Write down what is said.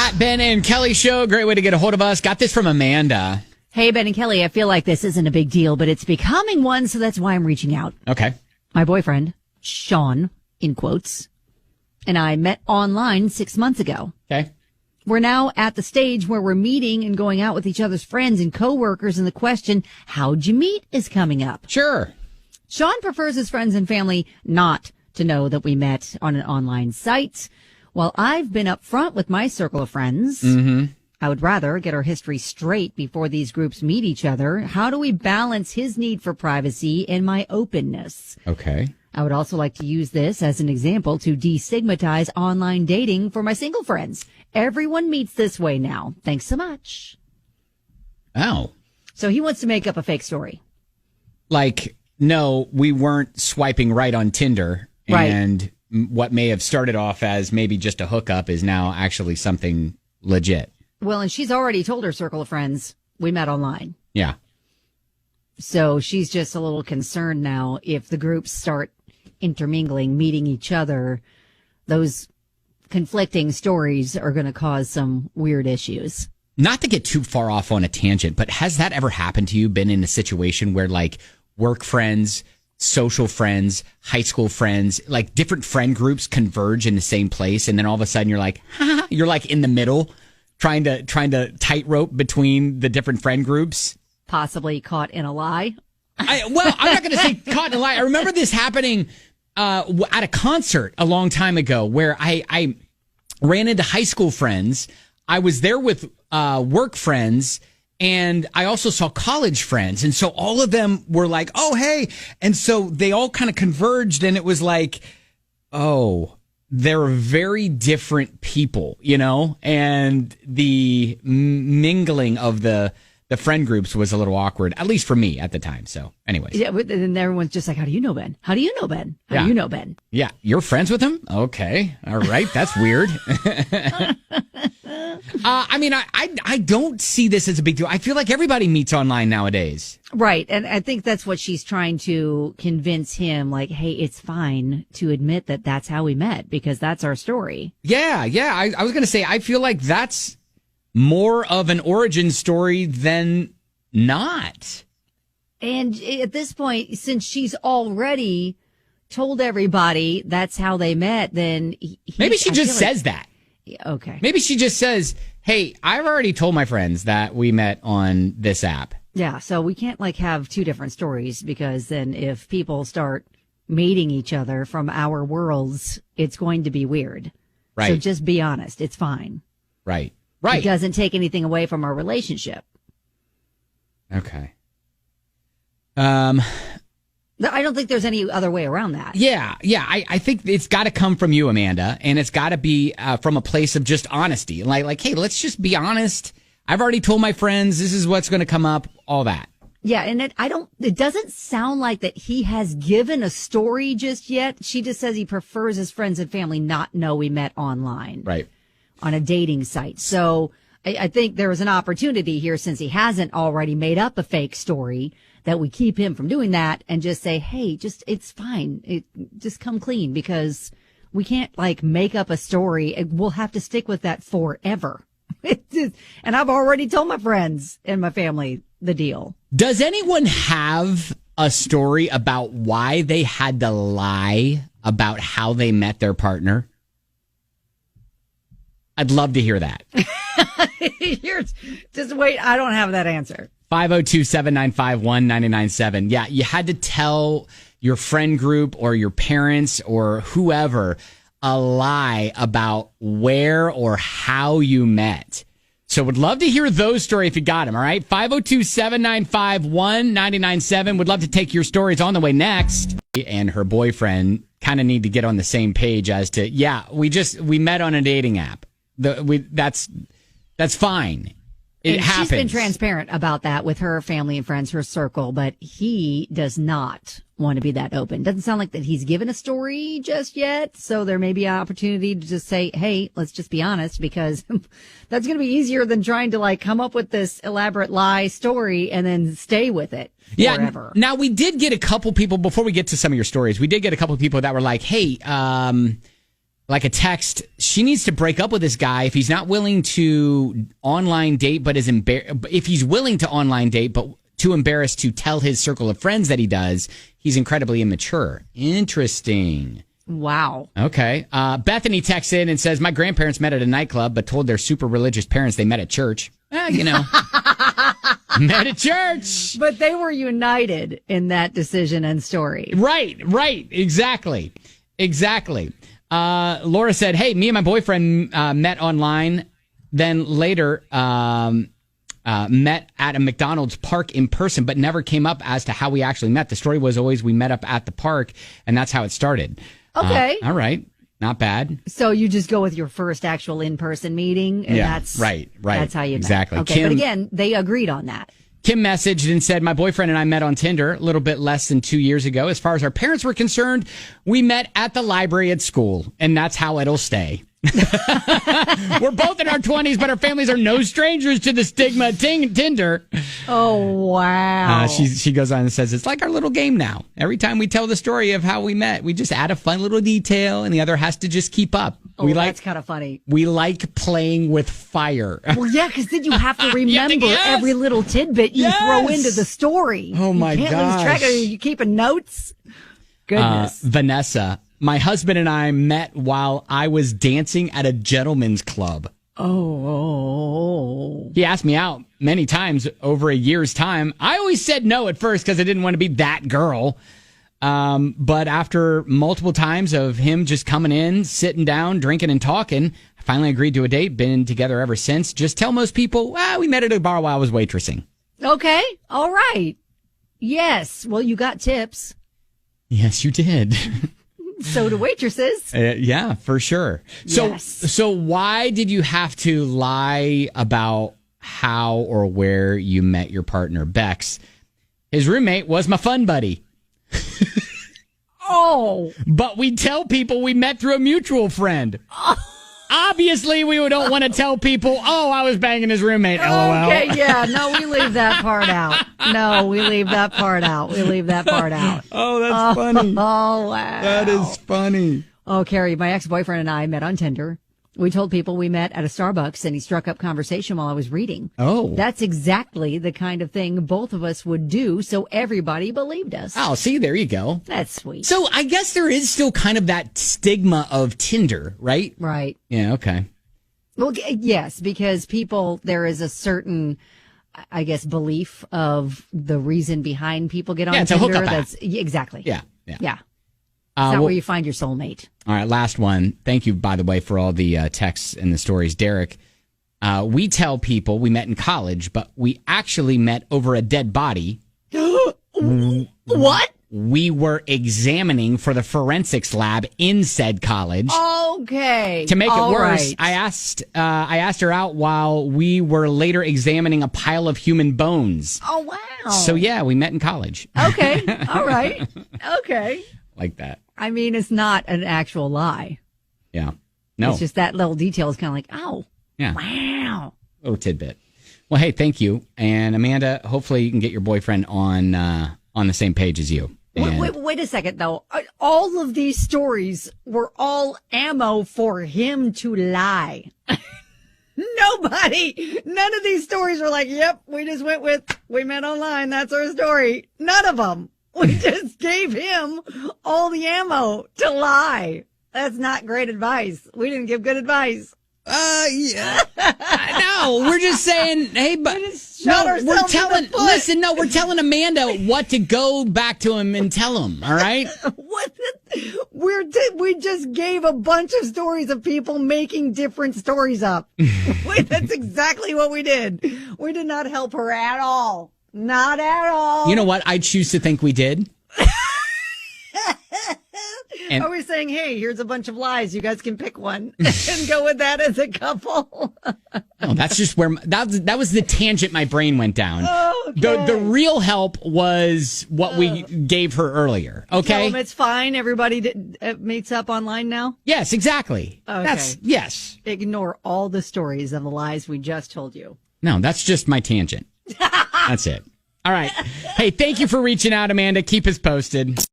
At Ben and Kelly Show. Great way to get a hold of us. Got this from Amanda. Hey, Ben and Kelly, I feel like this isn't a big deal, but it's becoming one, so that's why I'm reaching out. Okay. My boyfriend, Sean, in quotes, and I met online 6 months ago. Okay. We're now at the stage where we're meeting and going out with each other's friends and coworkers, and the question, how'd you meet, is coming up. Sure. Sean prefers his friends and family not to know that we met on an online site. While I've been upfront with my circle of friends, I would rather get our history straight before these groups meet each other. How do we balance his need for privacy and my openness? Okay. I would also like to use this as an example to destigmatize online dating for my single friends. Everyone meets this way now. Thanks so much. Oh. So he wants to make up a fake story. Like, no, we weren't swiping right on Tinder. Right. And what may have started off as maybe just a hookup is now actually something legit. Well, and she's already told her circle of friends we met online. Yeah. So she's just a little concerned now if the groups start intermingling, meeting each other, those conflicting stories are going to cause some weird issues. Not to get too far off on a tangent, but has that ever happened to you? Been in a situation where like work friends, social friends, high school friends, like different friend groups converge in the same place, and then all of a sudden you're like, you're like in the middle, trying to tightrope between the different friend groups? Possibly caught in a lie. I'm not going to say caught in a lie. I remember this happening at a concert a long time ago where I ran into high school friends. I was there with work friends, and I also saw college friends. And so all of them were like, oh, hey. And so they all kind of converged, and it was like, oh, they're very different people, you know? And the mingling of the friend groups was a little awkward, at least for me at the time. So anyways. Yeah, and everyone's just like, how do you know Ben? How do you know Ben? How do you know Ben? Yeah, you're friends with him? Okay. All right. That's weird. I don't see this as a big deal. I feel like everybody meets online nowadays. Right. And I think that's what she's trying to convince him, like, hey, it's fine to admit that that's how we met because that's our story. Yeah. I was going to say, I feel like that's more of an origin story than not. And at this point, since she's already told everybody that's how they met, then maybe she just says that. Okay. Maybe she just says, hey, I've already told my friends that we met on this app. Yeah. So we can't like have two different stories because then if people start meeting each other from our worlds, it's going to be weird. Right. So just be honest. It's fine. Right. It doesn't take anything away from our relationship. Okay. I don't think there's any other way around that. Yeah. I think it's got to come from you, Amanda, and it's got to be from a place of just honesty. Like, hey, let's just be honest. I've already told my friends this is what's going to come up, all that. Yeah, and it doesn't sound like that he has given a story just yet. She just says he prefers his friends and family not know we met online. Right. On a dating site. So I think there is an opportunity here, since he hasn't already made up a fake story, that we keep him from doing that and just say, hey, it's fine. Just come clean, because we can't like make up a story. We'll have to stick with that forever. And I've already told my friends and my family the deal. Does anyone have a story about why they had to lie about how they met their partner? I'd love to hear that. Just wait. I don't have that answer. 502-795-1997. Yeah, you had to tell your friend group or your parents or whoever a lie about where or how you met. So would love to hear those stories if you got them, all right? 502-795-1997. Would love to take your stories on the way next. And her boyfriend kind of need to get on the same page as to, we met on a dating app. That's fine. It happens. She's been transparent about that with her family and friends, her circle, but he does not want to be that open. Doesn't sound like that he's given a story just yet. So there may be an opportunity to just say, hey, let's just be honest, because that's going to be easier than trying to like come up with this elaborate lie story and then stay with it forever. Now we did get a couple people, before we get to some of your stories, we did get a couple people that were like, hey, like a text. She needs to break up with this guy if he's not willing to online date, but if he's willing to online date, but too embarrassed to tell his circle of friends that he does, he's incredibly immature. Interesting. Wow. Okay. Bethany texts in and says, my grandparents met at a nightclub, but told their super religious parents they met at church. Met at church. But they were united in that decision and story. Right. Exactly. Laura said, hey, me and my boyfriend met online, then later met at a McDonald's park in person, but never came up as to how we actually met. The story was always we met up at the park, and that's how it started. Okay. All right. Not bad. So you just go with your first actual in-person meeting, and that's right. That's how you met. Exactly. Okay, but again, they agreed on that. Kim messaged and said, my boyfriend and I met on Tinder a little bit less than 2 years ago. As far as our parents were concerned, we met at the library at school, and that's how it'll stay. We're both in our 20s, but our families are no strangers to the stigma of Tinder. Oh, wow. She goes on and says, it's like our little game now. Every time we tell the story of how we met, we just add a fun little detail, and the other has to just keep up. Oh, that's kind of funny. We like playing with fire. Well, yeah, because then you have to remember every little tidbit you throw into the story. Oh, my gosh. You can't lose track of it. You keeping notes? Goodness. Vanessa, my husband and I met while I was dancing at a gentleman's club. Oh. He asked me out many times over a year's time. I always said no at first because I didn't want to be that girl. But after multiple times of him just coming in, sitting down, drinking and talking, I finally agreed to a date. Been together ever since. Just tell most people, we met at a bar while I was waitressing. Okay. All right. Yes. Well, you got tips. Yes, you did. So do waitresses. Yeah, for sure. So why did you have to lie about how or where you met your partner? Bex, his roommate was my fun buddy. Oh. But we tell people we met through a mutual friend. Obviously, we don't want to tell people, I was banging his roommate, LOL. Okay, yeah. No, we leave that part out. Oh, that's funny. Oh, wow. That is funny. Oh, Carrie, my ex-boyfriend and I met on Tinder. We told people we met at a Starbucks, and he struck up conversation while I was reading. Oh. That's exactly the kind of thing both of us would do, so everybody believed us. Oh, see, there you go. That's sweet. So I guess there is still kind of that stigma of Tinder, right? Right. Yeah, okay. Well, yes, because there is a certain, I guess, belief of the reason behind people get on it's Tinder. A hookup app. Exactly. Yeah. It's not where you find your soulmate. All right, last one. Thank you, by the way, for all the texts and the stories. Derek, we tell people we met in college, but we actually met over a dead body. What? We were examining for the forensics lab in said college. Okay. To make it worse, right. I asked her out while we were later examining a pile of human bones. Oh, wow. So, yeah, we met in college. Okay. All right. Okay. Like that. I mean, it's not an actual lie. Yeah. No. It's just that little detail is kind of like, oh. Yeah. Wow. Little tidbit. Well, hey, thank you. And Amanda, hopefully you can get your boyfriend on the same page as you. Wait a second, though. All of these stories were all ammo for him to lie. None of these stories were like, yep, we met online. That's our story. None of them. We just gave him all the ammo to lie. That's not great advice. We didn't give good advice. Yeah. No, we're just saying, hey, but we're telling Amanda what to go back to him and tell him. All right. We just gave a bunch of stories of people making different stories up. That's exactly what we did. We did not help her at all. Not at all. You know what? I choose to think we did. And are we saying, hey, here's a bunch of lies. You guys can pick one and go with that as a couple? No, that's just where that was the tangent my brain went down. Okay. The real help was what we gave her earlier. Okay, it's fine. Everybody meets up online now. Yes, exactly. Okay. Yes. Ignore all the stories of the lies we just told you. No, that's just my tangent. That's it. All right. Hey, thank you for reaching out, Amanda. Keep us posted.